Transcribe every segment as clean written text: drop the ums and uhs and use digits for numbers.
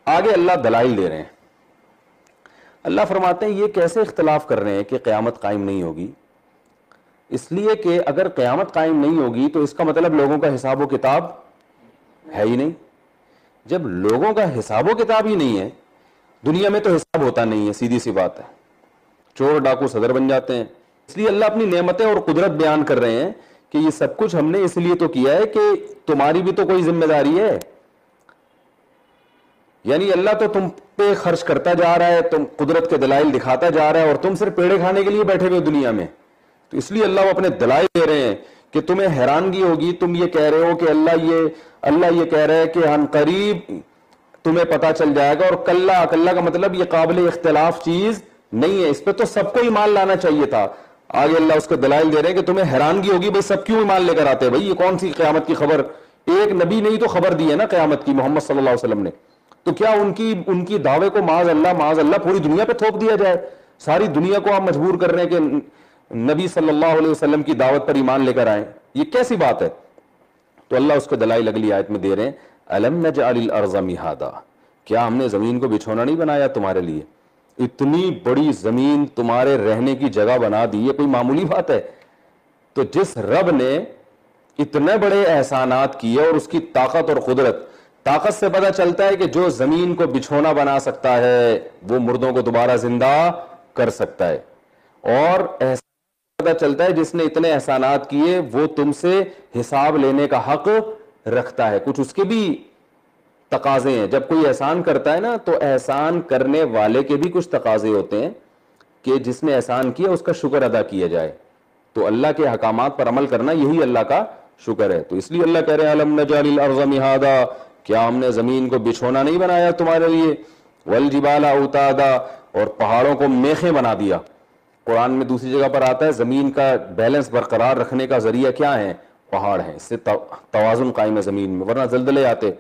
آگے اللہ دلائل دے رہے ہیں. اللہ فرماتے ہیں یہ کیسے اختلاف کر رہے ہیں کہ قیامت قائم نہیں ہوگی؟ اس لیے کہ اگر قیامت قائم نہیں ہوگی تو اس کا مطلب لوگوں کا حساب و کتاب ہے ہی نہیں. جب لوگوں کا حساب و کتاب ہی نہیں ہے, دنیا میں تو حساب ہوتا نہیں ہے, سیدھی سی بات ہے, چور ڈاکو صدر بن جاتے ہیں. اس لیے اللہ اپنی نعمتیں اور قدرت بیان کر رہے ہیں کہ یہ سب کچھ ہم نے اس لیے تو کیا ہے کہ تمہاری بھی تو کوئی ذمہ داری ہے. یعنی اللہ تو تم پہ خرچ کرتا جا رہا ہے, تم قدرت کے دلائل دکھاتا جا رہا ہے, اور تم صرف پیڑے کھانے کے لیے بیٹھے ہوئے دنیا میں. تو اس لیے اللہ وہ اپنے دلائل دے رہے ہیں کہ تمہیں حیرانگی ہوگی, تم یہ کہہ رہے ہو کہ اللہ یہ کہہ رہا ہے کہ ہم قریب تمہیں پتا چل جائے گا, اور کلّا کا مطلب یہ قابل اختلاف چیز نہیں ہے, اس پہ تو سب کو ایمان لانا چاہیے تھا. آگے اللہ اس کو دلائل دے رہے ہیں کہ تمہیں حیرانگی ہوگی, بھائی سب کیوں ایمان لے کر آتے ہیں, بھائی یہ کون سی قیامت کی خبر, ایک نبی نے ہی تو خبر دی ہے نا قیامت کی, محمد صلی اللہ علیہ وسلم نے. تو کیا ان کی دعوے کو معاذ اللہ پوری دنیا پہ تھوپ دیا جائے؟ ساری دنیا کو آپ مجبور کر رہے ہیں کہ نبی صلی اللہ علیہ وسلم کی دعوت پر ایمان لے کر آئیں, یہ کیسی بات ہے؟ تو اللہ اس کو دلائل اگلی آیت میں دے رہے ہیں, الم نجعل الارض مہادا, کیا ہم نے زمین کو بچھونا نہیں بنایا تمہارے لیے؟ اتنی بڑی زمین تمہارے رہنے کی جگہ بنا دی, یہ کوئی معمولی بات ہے؟ تو جس رب نے اتنے بڑے احسانات کیے, اور اس کی طاقت اور قدرت, طاقت سے پتہ چلتا ہے کہ جو زمین کو بچھونا بنا سکتا ہے وہ مردوں کو دوبارہ زندہ کر سکتا ہے, اور احسان پتہ چلتا ہے جس نے اتنے احسانات کیے وہ تم سے حساب لینے کا حق رکھتا ہے. کچھ اس کے بھی تقاضے ہیں. جب کوئی احسان کرتا ہے نا تو احسان کرنے والے کے بھی کچھ تقاضے ہوتے ہیں کہ جس نے احسان کیا اس کا شکر ادا کیا جائے. تو اللہ کے احکامات پر عمل کرنا یہی اللہ کا شکر ہے. تو اس لیے اللہ کہہ رہے ہیں الم نجعل الارض مہادا, کیا ہم نے زمین کو بچھونا نہیں بنایا تمہارے لیے, والجبال اوتادا, اور پہاڑوں کو میخیں بنا دیا. قرآن میں دوسری جگہ پر آتا ہے زمین کا بیلنس برقرار رکھنے کا ذریعہ کیا ہے؟ پہاڑ ہیں, اس سے توازن قائم ہے زمین میں, ورنہ زلزلے آتے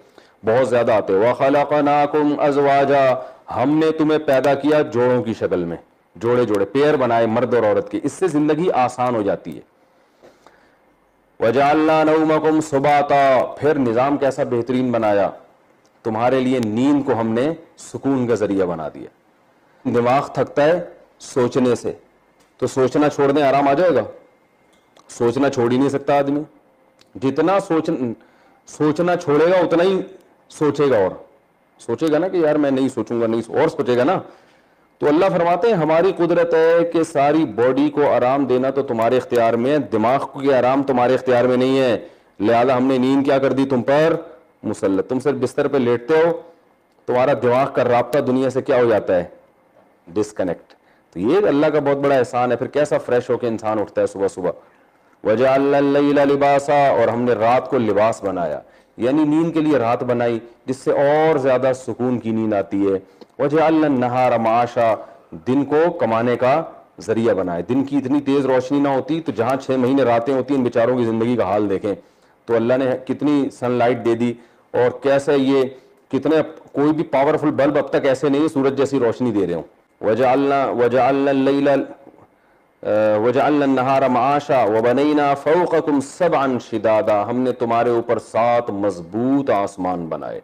بہت زیادہ آتے. وَخَلَقْنَاكُمْ أَزْوَاجًا, ہم نے تمہیں پیدا کیا جوڑوں کی شکل میں, جوڑے پیر بنائے مرد اور عورت کے, اس سے زندگی آسان ہو جاتی ہے. وَجَعَلْنَا نَوْمَكُمْ سُبَاتًا, پھر نظام کیسا بہترین بنایا تمہارے لیے, نیند کو ہم نے سکون کا ذریعہ بنا دیا. دماغ تھکتا ہے سوچنے سے, تو سوچنا چھوڑ دیں آرام آ جائے گا؟ سوچنا چھوڑ ہی نہیں سکتا آدمی. جتنا سوچنا چھوڑے گا اتنا ہی سوچے گا, اور سوچے گا نا کہ یار میں نہیں سوچوں گا, نہیں, اور سوچے گا نا. تو اللہ فرماتے ہیں ہماری قدرت ہے کہ ساری باڈی کو آرام دینا تو تمہارے اختیار میں ہے, دماغ کو آرام تمہارے اختیار میں نہیں ہے. لہذا ہم نے نیند کیا کر دی تم پر مسلط. تم صرف بستر پہ لیٹتے ہو, تمہارا دماغ کا رابطہ دنیا سے کیا ہو جاتا ہے؟ ڈسکنیکٹ. تو یہ اللہ کا بہت بڑا احسان ہے. پھر کیسا فریش ہو کے انسان اٹھتا ہے صبح صبح. وَجَعَلْنَا اللَّيْلَ لِبَاسًا, اور ہم نے رات کو لباس بنایا, یعنی نیند کے لیے رات بنائی جس سے اور زیادہ سکون کی نیند آتی ہے. وَجَعَلْنَا النَّهَارَ مَعَاشًا, دن کو کمانے کا ذریعہ بنائے. دن کی اتنی تیز روشنی نہ ہوتی تو جہاں 6 مہینے راتیں ہوتی ہیں, ان بیچاروں کی زندگی کا حال دیکھیں. تو اللہ نے کتنی سن لائٹ دے دی, اور کیسے یہ کتنے, کوئی بھی پاورفل بلب اب تک ایسے نہیں سورج جیسی روشنی دے رہے ہوں. وَجَعَلْنَا اللَّيْلَ وَجَعَلْنَا النَّهَارَ مَعَاشًا وَبَنَيْنَا فَوْقَكُمْ سَبْعًا شِدَادًا, ہم نے تمہارے اوپر 7 مضبوط آسمان بنائے.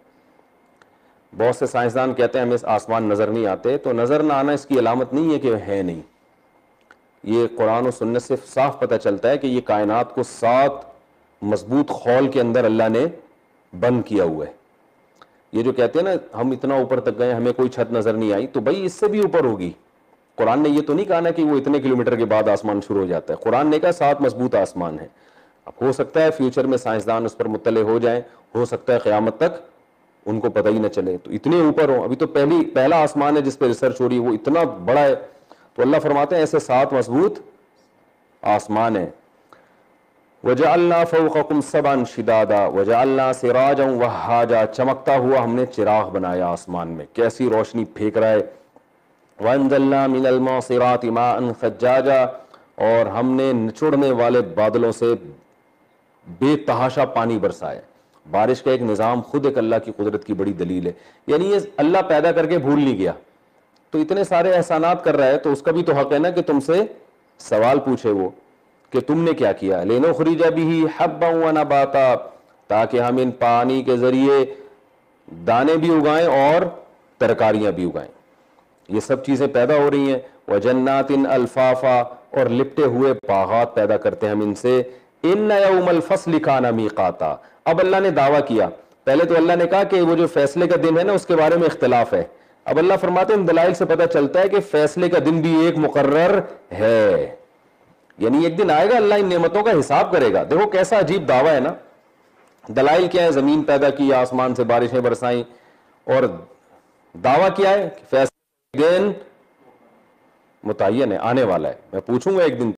بہت سے سائنسدان کہتے ہیں ہمیں آسمان نظر نہیں آتے, تو نظر نہ آنا اس کی علامت نہیں ہے کہ ہے نہیں. یہ قرآن و سنت سے صاف پتہ چلتا ہے کہ یہ کائنات کو 7 مضبوط خول کے اندر اللہ نے بند کیا ہوا ہے. یہ جو کہتے ہیں نا ہم اتنا اوپر تک گئے ہمیں کوئی چھت نظر نہیں آئی, تو بھائی اس سے بھی اوپر ہوگی. قرآن نے یہ تو نہیں کہا نا کہ وہ اتنے کلومیٹر کے بعد آسمان شروع ہو جاتا ہے. قرآن نے کہا 7 مضبوط آسمان ہیں. اب ہو سکتا ہے فیوچر میں سائنسدان اس پر مطلع ہو جائیں, ہو سکتا ہے قیامت تک ان کو پتہ ہی نہ چلے, تو اتنے اوپر ہوں. ابھی تو پہلا آسمان ہے جس پہ ریسرچ ہو رہی ہے, وہ اتنا بڑا ہے. تو اللہ فرماتے ہیں ایسے 7 مضبوط آسمان ہیں. وَجَعَلْنَا فَوْقَكُمْ سَبْعًا شِدَادًا وَجَعَلْنَا سِرَاجًا وَهَّاجًا, چمکتا ہوا ہم نے چراغ بنایا آسمان میں, کیسی روشنی پھینک رہا ہے. وَأَنزَلْنَا مِنَ الْمُعْصِرَاتِ مَاءً ثَجَّاجًا, اور ہم نے نچوڑنے والے بادلوں سے بے تحاشا پانی برسایا. بارش کا ایک نظام خود ایک اللہ کی قدرت کی بڑی دلیل ہے. یعنی یہ اللہ پیدا کر کے بھول نہیں گیا, تو اتنے سارے احسانات کر رہا ہے تو اس کا بھی تو حق ہے نا کہ تم سے سوال پوچھے وہ کہ تم نے کیا کیا. لِنُخْرِجَ بِهِ حَبًّا وَنَبَاتًا, تاکہ ہم ان پانی کے ذریعے دانے بھی اگائیں اور ترکاریاں بھی اگائیں. یہ سب چیزیں پیدا ہو رہی ہیں. وَجَنَّاتٍ أَلْفَافًا اور لپٹے ہوئے باغات پیدا کرتے ہیں ہم ان سے. إِنَّ يَوْمَ الْفَصْلِ كَانَ مِيقَاتًا. اب اللہ نے دعویٰ کیا. پہلے تو اللہ نے کہا کہ وہ جو فیصلے کا دن ہے نا اس کے بارے میں اختلاف ہے. اب اللہ فرماتے ہیں ان دلائل سے پتہ چلتا ہے کہ فیصلے کا دن بھی ایک مقرر ہے. یعنی ایک دن آئے گا اللہ ان نعمتوں کا حساب کرے گا. دیکھو کیسا عجیب دعویٰ ہے نا. دلائل کیا ہے؟ زمین پیدا کی, آسمان سے بارشیں برسائیں, اور دعویٰ کیا ہے کہ فیصلے کا دن متعین ہے, آنے والا ہے. میں پوچھوں گا ایک دن